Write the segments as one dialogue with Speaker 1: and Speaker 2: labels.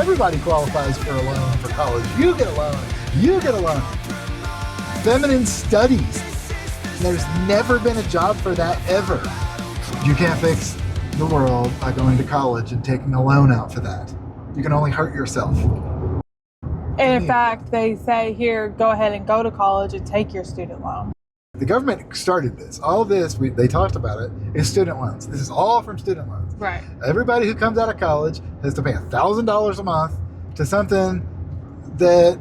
Speaker 1: everybody qualifies for a loan for college. You get a loan. You get a loan. Feminine studies. There's never been a job for that ever. You can't fix the world by going to college and taking a loan out for that. You can only hurt yourself.
Speaker 2: And in fact, they say here, go ahead and go to college and take your student loan.
Speaker 1: The government started this. All this, they talked about it, is student loans. This is all from student loans.
Speaker 2: Right.
Speaker 1: Everybody who comes out of college has to pay $1,000 a month to something that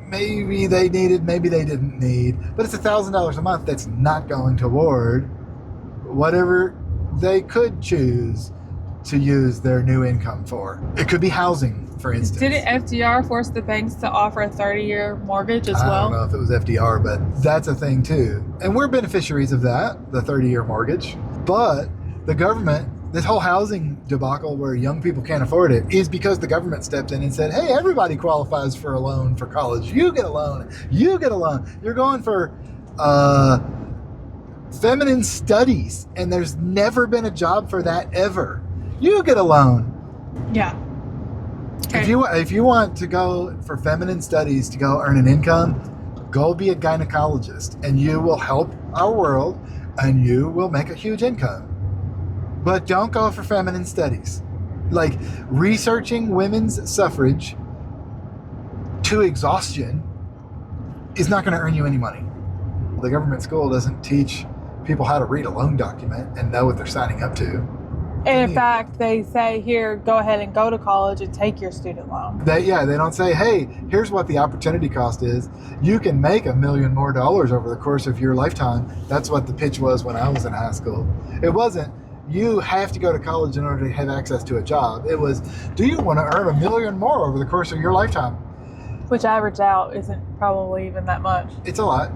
Speaker 1: maybe they needed, maybe they didn't need, but it's $1,000 a month that's not going toward whatever they could choose to use their new income for. It could be housing, for instance.
Speaker 2: Didn't FDR force the banks to offer a 30-year mortgage as well?
Speaker 1: I don't know if it was FDR, but that's a thing too. And we're beneficiaries of that, the 30-year mortgage. But the government, this whole housing debacle where young people can't afford it, is because the government stepped in and said, hey, everybody qualifies for a loan for college. You get a loan. You get a loan. You're going for feminine studies, and there's never been a job for that ever. You get a loan.
Speaker 2: Yeah. Okay.
Speaker 1: If you want to go for feminine studies to go earn an income, go be a gynecologist, and you will help our world, and you will make a huge income. But don't go for feminine studies. Like researching women's suffrage to exhaustion is not going to earn you any money. The government school doesn't teach people how to read a loan document and know what they're signing up to.
Speaker 2: And in fact, they say here, go ahead and go to college and take your student loan.
Speaker 1: They don't say, hey, here's what the opportunity cost is. You can make $1 million more over the course of your lifetime. That's what the pitch was when I was in high school. It wasn't, you have to go to college in order to have access to a job. It was, do you want to earn $1 million more over the course of your lifetime?
Speaker 2: Which average out isn't probably even that much.
Speaker 1: It's a lot.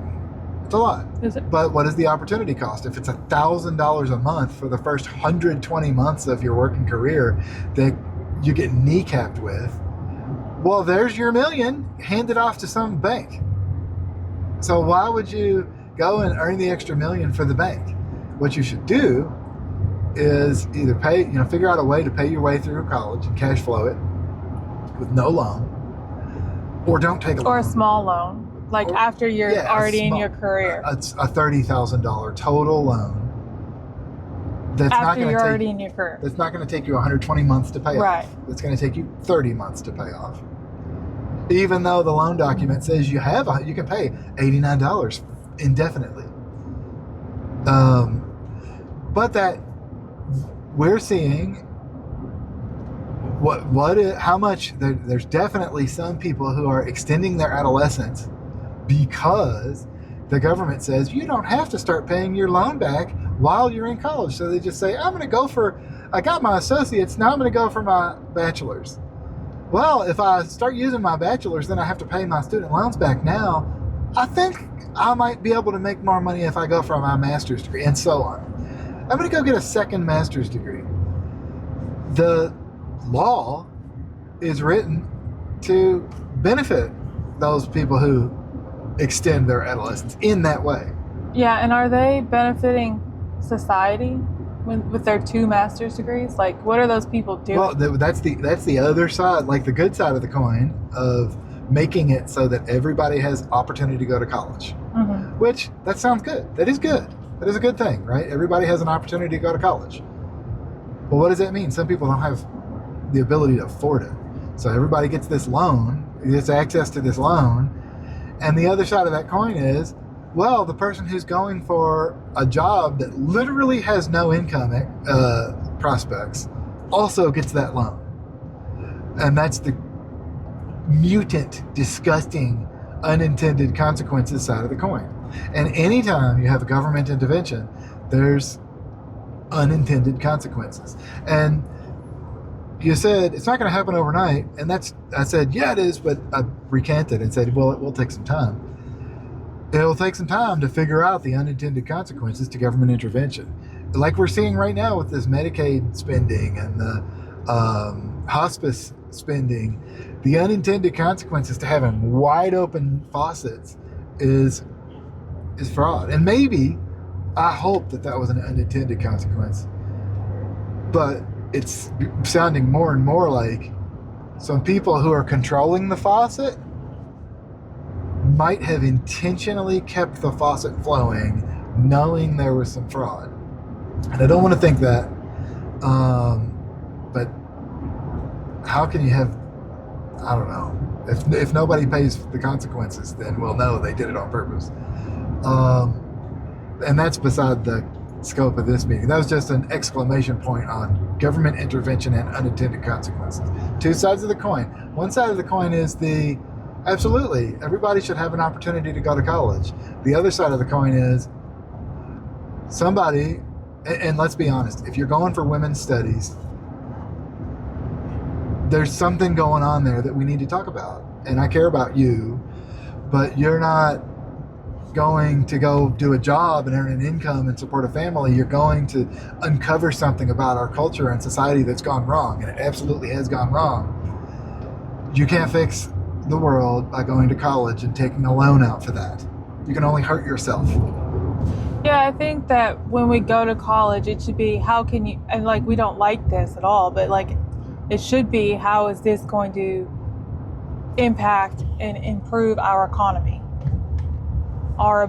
Speaker 1: It's a lot.
Speaker 2: Is it?
Speaker 1: But what is the opportunity cost? If it's $1,000 a month for the first 120 months of your working career that you get kneecapped with, well, there's your $1 million. Hand it off to some bank. So why would you go and earn the extra $1 million for the bank? What you should do is either figure out a way to pay your way through college and cash flow it with no loan, or don't take a loan.
Speaker 2: Or a small loan. Like after you're already in your career.
Speaker 1: It's a $30,000 total loan. That's
Speaker 2: after you're already in your career.
Speaker 1: That's not going to take you 120 months to pay
Speaker 2: right.
Speaker 1: off. It's going to take you 30 months to pay off. Even though the loan document says you can pay $89 indefinitely. But that we're seeing how much there's definitely some people who are extending their adolescence because the government says you don't have to start paying your loan back while you're in college. So they just say, I got my associates, now I'm going to go for my bachelor's. Well, if I start using my bachelor's, then I have to pay my student loans back now. I think I might be able to make more money if I go for my master's degree, and so on. I'm going to go get a second master's degree. The law is written to benefit those people who extend their adolescence in that way.
Speaker 2: Yeah, and are they benefiting society with their 2 master's degrees? Like, what are those people doing?
Speaker 1: Well, that's the other side, like the good side of the coin of making it so that everybody has opportunity to go to college.
Speaker 2: Mm-hmm.
Speaker 1: Which, that sounds good. That is good. That is a good thing, right? Everybody has an opportunity to go to college. Well, what does that mean? Some people don't have the ability to afford it. So everybody gets this loan, gets access to this loan. And the other side of that coin is, well, the person who's going for a job that literally has no income prospects also gets that loan. And that's the mutant, disgusting, unintended consequences side of the coin. And anytime you have a government intervention, there's unintended consequences. And you said it's not going to happen overnight, and I said, yeah, it is, but I recanted and said, well, it will take some time. It'll take some time to figure out the unintended consequences to government intervention. Like we're seeing right now with this Medicaid spending and the hospice spending, the unintended consequences to having wide open faucets is fraud. And maybe, I hope that was an unintended consequence, but it's sounding more and more like some people who are controlling the faucet might have intentionally kept the faucet flowing, knowing there was some fraud. And I don't want to think that, but how can you have, I don't know, if nobody pays the consequences, then we'll know they did it on purpose. And that's beside the scope of this meeting. That was just an exclamation point on government intervention and unintended consequences. Two sides of the coin. One side of the coin is absolutely, everybody should have an opportunity to go to college. The other side of the coin is somebody, and let's be honest, if you're going for women's studies, there's something going on there that we need to talk about. And I care about you, but you're not going to go do a job and earn an income and support a family. You're going to uncover something about our culture and society that's gone wrong, and it absolutely has gone wrong. You can't fix the world by going to college and taking a loan out for that. You can only hurt yourself.
Speaker 2: Yeah, I think that when we go to college, it should be, how can you, and like, we don't like this at all, but like, it should be, how is this going to impact and improve our economy, our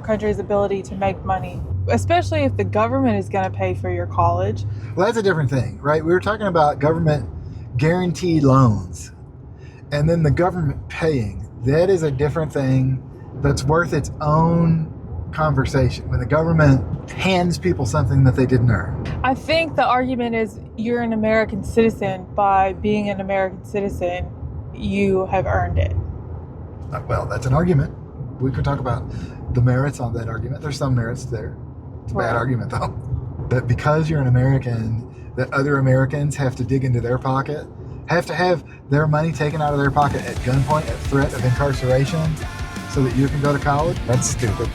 Speaker 2: country's ability to make money, especially if the government is going to pay for your college.
Speaker 1: Well, that's a different thing, right? We were talking about government guaranteed loans and then the government paying. That is a different thing that's worth its own conversation. When the government hands people something that they didn't earn.
Speaker 2: I think the argument is, you're an American citizen. By being an American citizen, you have earned it.
Speaker 1: Well, that's an argument. We could talk about the merits on that argument. There's some merits there. It's a bad argument, though. That because you're an American, that other Americans have to dig into their pocket, have to have their money taken out of their pocket at gunpoint, at threat of incarceration, so that you can go to college. That's stupid.